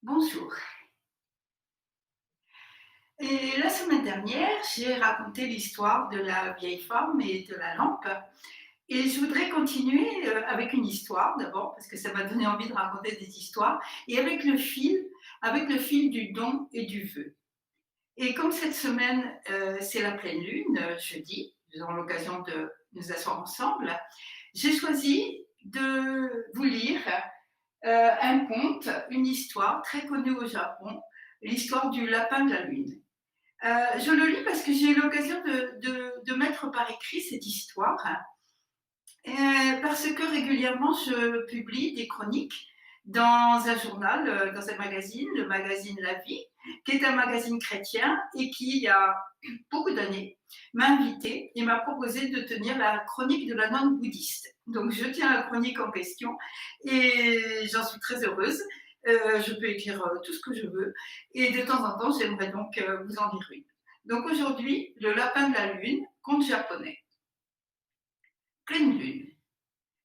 Bonjour. Et la semaine dernière, j'ai raconté l'histoire de la vieille femme et de la lampe. Et je voudrais continuer avec une histoire d'abord, parce que ça m'a donné envie de raconter des histoires, et avec le fil du don et du vœu. Et comme cette semaine, c'est la pleine lune, jeudi, nous aurons l'occasion de nous asseoir ensemble, j'ai choisi de vous lire un conte, une histoire très connue au Japon, l'histoire du lapin de la lune. Je le lis parce que j'ai eu l'occasion de mettre par écrit cette histoire, parce que régulièrement je publie des chroniques dans un journal, dans un magazine, le magazine La Vie, qui est un magazine chrétien et qui, il y a beaucoup d'années, m'a invité et m'a proposé de tenir la chronique de la nonne bouddhiste. Donc je tiens la chronique en question et j'en suis très heureuse. Je peux écrire tout ce que je veux et de temps en temps, j'aimerais donc vous en lire une. Donc aujourd'hui, le lapin de la lune, conte japonais. Pleine lune.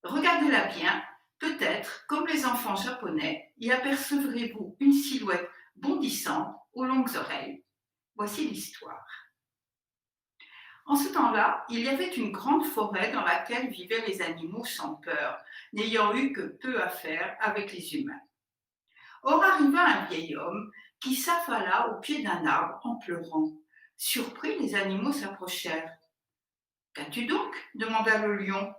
Regardez-la bien, peut-être, comme les enfants japonais, y apercevrez-vous une silhouette bondissante aux longues oreilles. Voici l'histoire. En ce temps-là, il y avait une grande forêt dans laquelle vivaient les animaux sans peur, n'ayant eu que peu à faire avec les humains. Or arriva un vieil homme qui s'affala au pied d'un arbre en pleurant. Surpris, les animaux s'approchèrent. Qu'as-tu donc demanda le lion,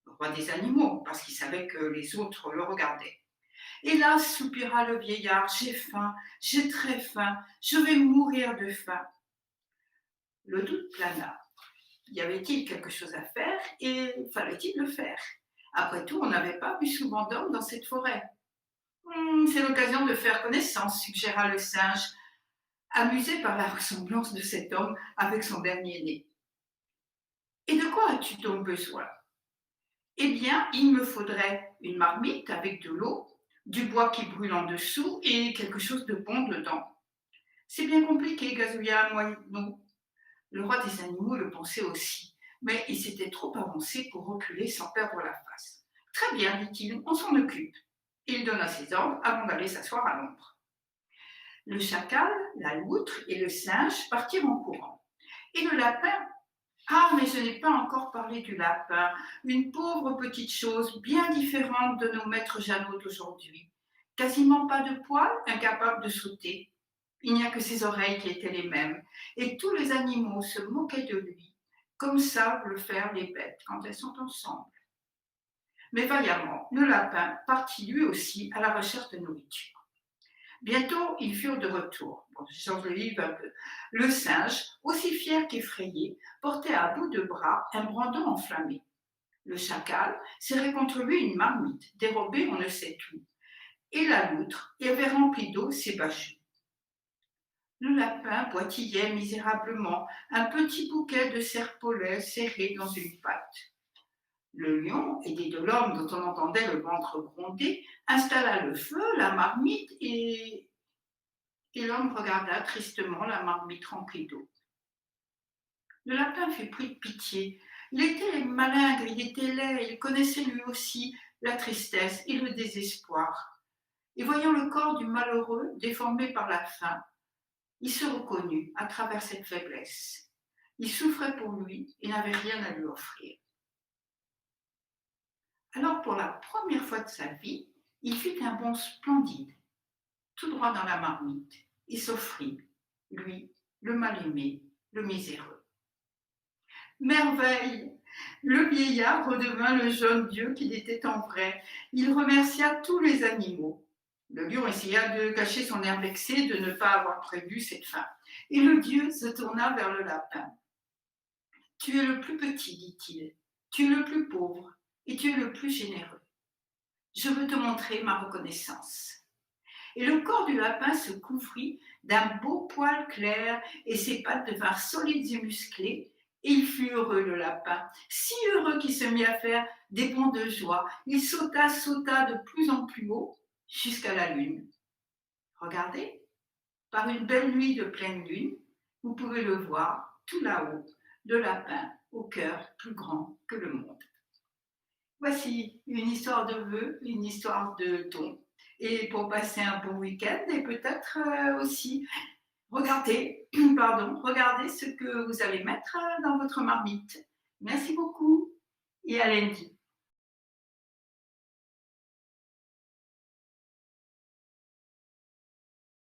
le roi des animaux, parce qu'il savait que les autres le regardaient. Hélas, soupira le vieillard, j'ai très faim, je vais mourir de faim. Le doute plana. Y avait-il quelque chose à faire et fallait-il le faire? Après tout, on n'avait pas vu souvent d'hommes dans cette forêt. C'est l'occasion de faire connaissance, suggéra le singe, amusé par la ressemblance de cet homme avec son dernier né. Et de quoi as-tu donc besoin? Eh bien, il me faudrait une marmite avec de l'eau, du bois qui brûle en dessous et quelque chose de bon dedans. C'est bien compliqué, gazouilla un moineau. Le roi des animaux le pensait aussi, mais il s'était trop avancé pour reculer sans perdre la face. Très bien, dit-il, on s'en occupe. Il donna ses ordres avant d'aller s'asseoir à l'ombre. Le chacal, la loutre et le singe partirent en courant. Et le lapin, ah, mais je n'ai pas encore parlé du lapin, une pauvre petite chose bien différente de nos maîtres Jeannot d'aujourd'hui. Quasiment pas de poils, incapable de sauter. Il n'y a que ses oreilles qui étaient les mêmes, et tous les animaux se moquaient de lui, comme savent le faire les bêtes quand elles sont ensemble. Mais vaillamment, le lapin partit lui aussi à la recherche de nourriture. Bientôt, ils furent de retour. Bon, je change le livre un peu. Le singe, aussi fier qu'effrayé, portait à bout de bras un brandon enflammé. Le chacal serrait contre lui une marmite, dérobée on ne sait où, et la loutre avait rempli d'eau ses bachuts. Le lapin boitillait misérablement, un petit bouquet de serpolet serré dans une patte. Le lion, aidé de l'homme dont on entendait le ventre gronder, installa le feu, la marmite et l'homme regarda tristement la marmite remplie d'eau. Le lapin fut pris de pitié. Il était malingre, il était laid, il connaissait lui aussi la tristesse et le désespoir. Et voyant le corps du malheureux déformé par la faim, il se reconnut à travers cette faiblesse. Il souffrait pour lui et n'avait rien à lui offrir. Alors pour la première fois de sa vie, il fit un bond splendide, tout droit dans la marmite, et s'offrit, lui, le mal-aimé, le miséreux. Merveille! Le vieillard redevint le jeune dieu qu'il était en vrai. Il remercia tous les animaux. Le lion essaya de cacher son air vexé de ne pas avoir prévu cette fin. Et le dieu se tourna vers le lapin. Tu es le plus petit, dit-il. Tu es le plus pauvre et tu es le plus généreux. Je veux te montrer ma reconnaissance. Et le corps du lapin se couvrit d'un beau poil clair et ses pattes devinrent solides et musclées. Et il fut heureux, le lapin, si heureux qu'il se mit à faire des bonds de joie. Il sauta de plus en plus haut jusqu'à la lune. Regardez, par une belle nuit de pleine lune, vous pouvez le voir tout là-haut, le lapin au cœur plus grand que le monde. Voici une histoire de vœux, une histoire de don. et pour passer un bon week-end et peut-être aussi regarder, pardon, regardez ce que vous allez mettre dans votre marmite. Merci beaucoup et à lundi.